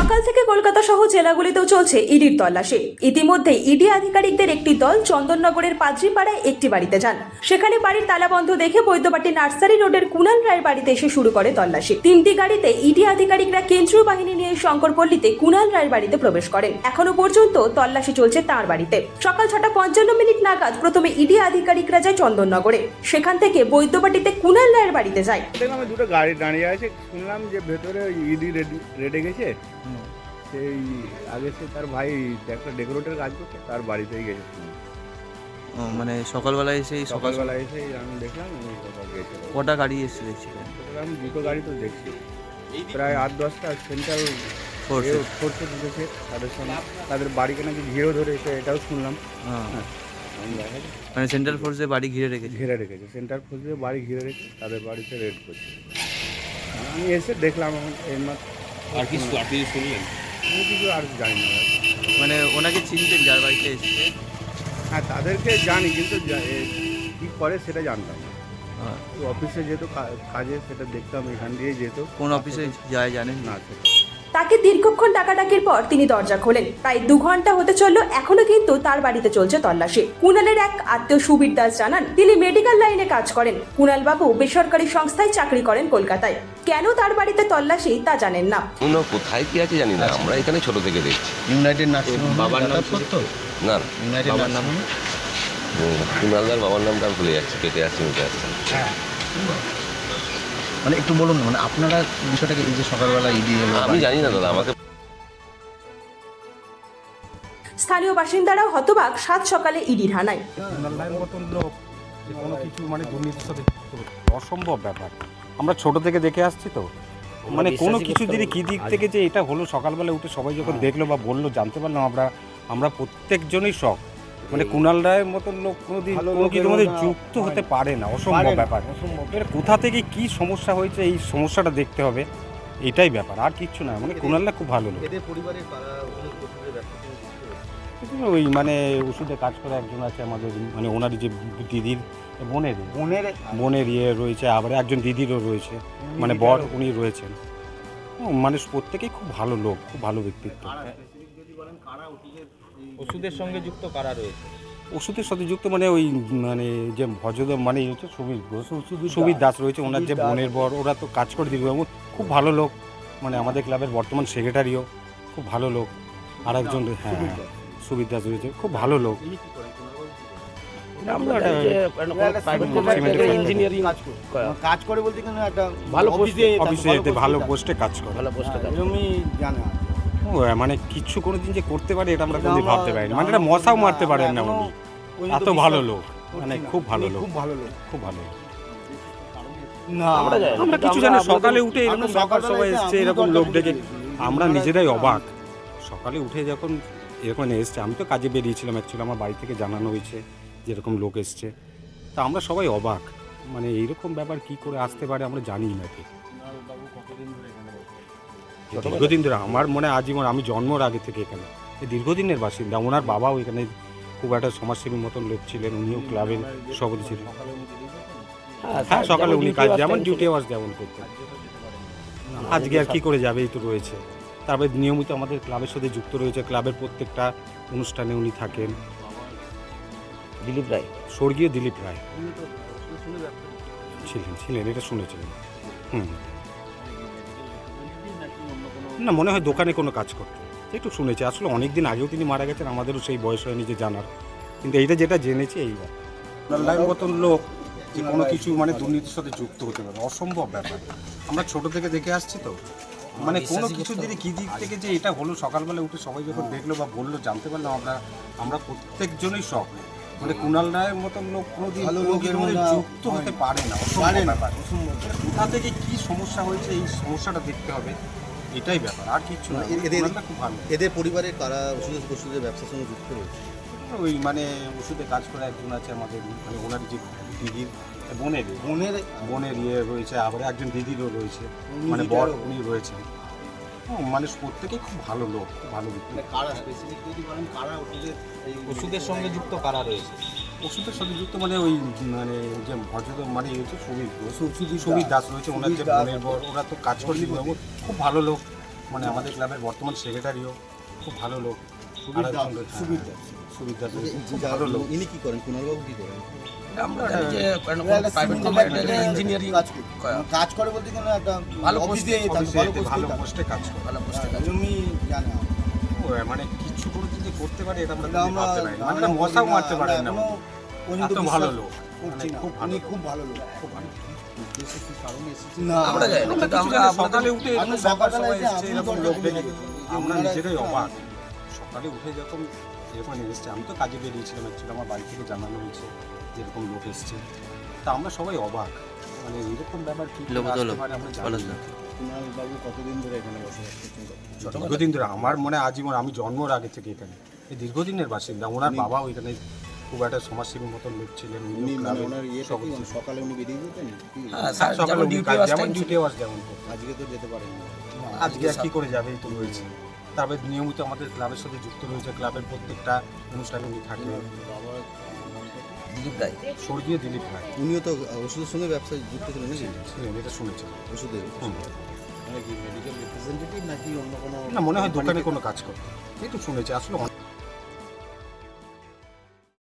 সকাল থেকে কলকাতা সহ জেলাগুলিতেও চলছে ইডির তল্লাশি। ইতিমধ্যে ইডি আধিকারিকদের একটি দল চন্দননগরের পাদ্রিপাড়ায় একটি বাড়িতে যান। সেখানে বাড়ির তালাবন্ধ দেখে বৈদ্যবাটী নার্সারি রোডের কুণাল রায়ের বাড়িতে এসে শুরু করে তল্লাশি। 3টি গাড়িতে ইডি আধিকারিকরা কেন্দ্রীয় বাহিনী নিয়ে শঙ্করপল্লীতে কুণাল রায়ের বাড়িতে প্রবেশ করেন। এখনো পর্যন্ত তল্লাশি চলছে তাঁর বাড়িতে। সকাল 6:55 নাগাদ প্রথমে ইডি আধিকারিকরা যায় চন্দননগরে, সেখান থেকে বৈদ্যবাটীতে কুণাল রায়ের বাড়িতে যায়। দেখলাম দুটো গাড়ি দাঁড়িয়ে আছে, শুনলাম যে ভেতরে ইডি রেডে গেছে। সেই আগে সে তার ভাই একটা ডেকোরেটের কাজ করছে, তার বাড়িতেই গেছে। মানে সকালবেলায় সকালবেলা এসে আমি দেখলাম গেছে। কটা গাড়ি এসে দেখছিলেন? আমি দুটো গাড়ি তো দেখছি, প্রায় 8-10টা সেন্ট্রাল ফোর্সে ঢুকেছে। তাদের সঙ্গে তাদের বাড়িকে নাকি ঘিরেও ধরেছে, এটাও শুনলাম। মানে সেন্ট্রাল ফোর্সে বাড়ি ঘিরে রেখেছে সেন্ট্রাল ফোর্সে বাড়ি ঘিরে রেখে তাদের বাড়িতে রেড করছে। আমি এসে দেখলাম এর মাত্র। আর কিছু শুনলেন? আমি কিছু আর জানি না। মানে ওনাকে চিনতেন যার বাড়িতে এসেছে? হ্যাঁ, তাদেরকে জানি, কিন্তু কী করে সেটা জানতাম। অফিসে যেত কাজে, সেটা দেখতাম, এখান দিয়ে যেত। কোন অফিসে যায় জানেন না সেটা। তাকে দীর্ঘক্ষণ ডাকাডাকির পর তিনি দরজা খোলেন। প্রায় 2 ঘন্টা হতে চলল, এখনো কিন্তু তার বাড়িতে চলছে তল্লাশি। কুণালের এক আত্মীয় সুবীর দাস জানান, তিনি মেডিকেল লাইনে কাজ করেন। কুণাল বাবু বেসরকারি সংস্থায় চাকরি করেন কলকাতায়। কেন তার বাড়িতে তল্লাশি তা জানেন না। কোথায় কি আছে জানি না, আমরা এখানে ছোট থেকে দেখছি। ইউনাইটেড নার্সিং বাবার নাম তো না, ইউনাইটেড বাবার নাম কুণালদার বাবার নামটা ভুলে যাচ্ছি, কেটে আসছে মুখে আসছে। মানে একটু বলুন না, মানে আপনারা বিষয়টাকে এই যে সকালবেলা ইডি এলো, আমি জানি না দাদা, আমাকে স্থানীয় বাসিন্দারাও হতবাক সাত সকালে ইডির হানায়। কুণালের মতন লোক যে কোনো কিছু মানে দুর্নীতির সাথে যুক্ত হতে পারে, অসম্ভব ব্যাপার। আমরা ছোট থেকে দেখে আসছি তো, মানে কোনো কিছু দিনে কী দিক থেকে যে এটা হলো, সকালবেলা উঠে সবাই যখন দেখলো বা বললো, জানতে পারলাম আমরা প্রত্যেকজনই শখ। মানে কুণাল রায়ের মতন লোক কোনোদিন কোনো কিছুর মধ্যে যুক্ত হতে পারে না, অসম্ভব ব্যাপার। এটা কোথা থেকে কি সমস্যা হয়েছে, এই সমস্যাটা দেখতে হবে, এটাই ব্যাপার, আর কিচ্ছু না। মানে কুণালরা খুব ভালো লোক। ওই মানে ওষুধে কাজ করে একজন আছে আমাদের, মানে ওনারই যে দিদির বোনের ইয়ে রয়েছে, আবার একজন দিদিরও রয়েছে, মানে বর উনি রয়েছেন। মানে প্রত্যেকেই খুব ভালো লোক, খুব ভালো ব্যক্তিত্ব। ওষুধের সঙ্গে যুক্ত কারা রয়েছে? ওষুধের সাথে যুক্ত মানে ওই মানে যে ভজদম মানে হচ্ছে সুবীর দাস রয়েছে, ওনার যে বোনের বর, ওরা তো কাজ করে দিদিবাবু, খুব ভালো লোক। মানে আমাদের ক্লাবের বর্তমান সেক্রেটারিও খুব ভালো লোক। আর একজন হ্যাঁ সুবীর দাস রয়েছে, খুব ভালো লোক। কাজ করে বলতে কিন্তু একটা ভালো অফিসে ভালো পোস্টে কাজ করে, এরকমই জানা। মানে কিছু কোনোদিন যে করতে পারে এটা আমরা কোনোদিন ভাবতে পারিনি। মানে এটা মশাও মারতে পারেন না উনি, এত ভালো লোক, মানে খুব ভালো লোক, খুব ভালো লোক। আমরা কিছু জানি, সকালে উঠে এরকম সবাই এসছে, এরকম লোক ডেকে আমরা নিজেরাই অবাক। সকালে উঠে যখন এরকম এসছে, আমি তো কাজে বেরিয়েছিলাম অ্যাকচুয়ালি, আমার বাড়ি থেকে জানানো হয়েছে যে এরকম লোক এসছে, তা আমরা সবাই অবাক। মানে এইরকম ব্যাপার কি করে আসতে পারে আমরা জানি না ঠিক। দীর্ঘদিন ধরে, আমার মনে হয় আজীবন, আমি জন্মর আগে থেকে এখানে দীর্ঘদিনের বাসিন্দা। ওনার বাবাও এখানে খুব একটা সমাজসেবী মতন লোক ছিলেন, উনিও ক্লাবের সভাপতি ছিলেন। হ্যাঁ, সকালে উনি কাজ যেমন ডিউটি আওয়ার্স যেমন করতেন, আজকে আর কি করে যাবে, এই তো রয়েছে। তারপরে নিয়মিত আমাদের ক্লাবের সাথে যুক্ত রয়েছে, ক্লাবের প্রত্যেকটা অনুষ্ঠানে উনি থাকেন। দিলীপ রায়, স্বর্গীয় দিলীপ রায় ছিলেন, এটা শুনেছিলেন। না, মনে হয় দোকানে কোনো কাজ করতেন, একটু শুনেছি। আসলে অনেক দিন আগেও তিনি মারা গেছেন, আমাদেরও সেই বয়স হয়নি যে জানার, কিন্তু এইটা যেটা জেনেছি এইবার। কুণালের মতন লোক যে কোনো কিছু মানে দুর্নীতির সাথে যুক্ত হতে পারে, অসম্ভব ব্যাপার। আমরা ছোট থেকে দেখে আসছি তো, মানে কোনো কিছু দিনে কী দিক থেকে যে এটা হলো, সকালবেলা উঠে সবাই যখন দেখলো বা বললো, জানতে পারলাম আমরা প্রত্যেকজনই শখ। মানে কুণাল রায়ের মতন লোক কোনোদিন যুক্ত হতে পারে না, অসম্ভব ব্যাপার। কোথা থেকে কি সমস্যা হয়েছে, এই সমস্যাটা দেখতে হবে, এটাই ব্যাপার, আর কিচ্ছু না। খুব ভালো। এদের পরিবারে কারা ওষুধের ব্যবসার সঙ্গে যুক্ত রয়েছে? ওই মানে ওষুধে কাজ করে একজন আছে আমাদের, মানে ওনার যে দিদির বোনের ইয়ে রয়েছে, আবার একজন দিদিরও রয়েছে, মানে বর উনি রয়েছেন। মানে প্রত্যেকেই খুব ভালো লোক, খুব ভালো ব্যক্তি। কারা স্পেসিফিক যদি বলেন, কারা ওষুধের সঙ্গে যুক্ত কারা রয়েছে? ওষুধের সাথে যুক্ত মানে ওই মানে যে ভজদম মানে হচ্ছে সুবীর দাস রয়েছে, ওনার যে বোনের বর, ওরা তো কাজ করে দিদিবাবু, খুব ভালো লোক। মানে আমাদের ক্লাবের বর্তমান সেক্রেটারিও খুব ভালো লোক। সুবিধা আর একজন, সুবিধা সুবিধা খুব যার- ভালো লোক। ইনি কি করেন কুণালবাবু কি করেন? আমরা জানি যে প্রাইভেট কোম্পানিতে ইঞ্জিনিয়ারিং কাজ করে বলতে কোনো একটা ভালো অফিস পোস্টে, দিয়ে ভালো পোস্টে কাজ করে। ভালো পোস্টে কাজ এমনি জানে না। ও, মানে কিছু করে যদি করতে পারে এটা আমরা এটা ভাবতে পারি না। মানে মশাও মারতে পারে না, এত ভালো লোক। করছি না, খুব ভালো উনি লোক। খুব ভালো লোক। খুব ভালো। না, আমরা জানি না, কিন্তু আমরা সকালে উঠে আপনি এরকম সকালে সবাই এসে এসছে, আপনি এরকম তো লোক দেখে দেখে আমরা নিজেরাই অবাক। সকালে উঠে যখন এরকম এসছে, আমি তো কাজে বেরিয়েছিলাম অ্যাকচুয়ালি, আমার বাড়ি থেকে জানানো হয়েছে যে এরকম লোক এসছে, তা আমরা সবাই অবাক। মানে এরকম ব্যাপার কি করে লোক তো আসতে লোক, পারে আমরা জানি বলো না। তো। কুণালবাবু কতদিন ধরে এখানে বসবাস করছেন? দীর্ঘদিন ধরে, আমার মনে হয় আজীবন, আমি জন্মর আগে থেকে এখানে, এই দীর্ঘদিনের বাসিন্দা। ওনার বাবাও এখানে খুব একটা সমাজসেবী মতন লোক ছিলেন। উনিও উনি মানে ক্লাবের ওনার ইয়েটা কি সভাপতি। সকালে উনি বেরিয়ে যেতেন কি? হ্যাঁ, সকালে যেমন উনি ডিউটি কাজ- আওয়ার্স যেমন টাইম ছিল। ডিউটি আওয়ার্স যেমন করতেন। আজকে তো যেতে পারেন না। আজকে আর কি করে যাবে, এই তো রয়েছে। তারপরে নিয়মিত আমাদের ক্লাবের সাথে যুক্ত রয়েছে, ক্লাবের প্রত্যেকটা অনুষ্ঠানে উনি থাকে। বাবা দিলীপ রায় স্বর্গীয় দিলীপ রায়, উনিও তো ওষুধের সঙ্গে ব্যবসায় যুক্ত ছিলেন নাকি? ছিলেন, এটা শুনেছেন। ওষুধের হুম। মানে কি মেডিকেল রিপ্রেজেন্টেটিভ নাকি অন্য কোনো? না, মনে হয় দোকানে কোনো কাজ করতেন, এই তো শুনেছি আসলে।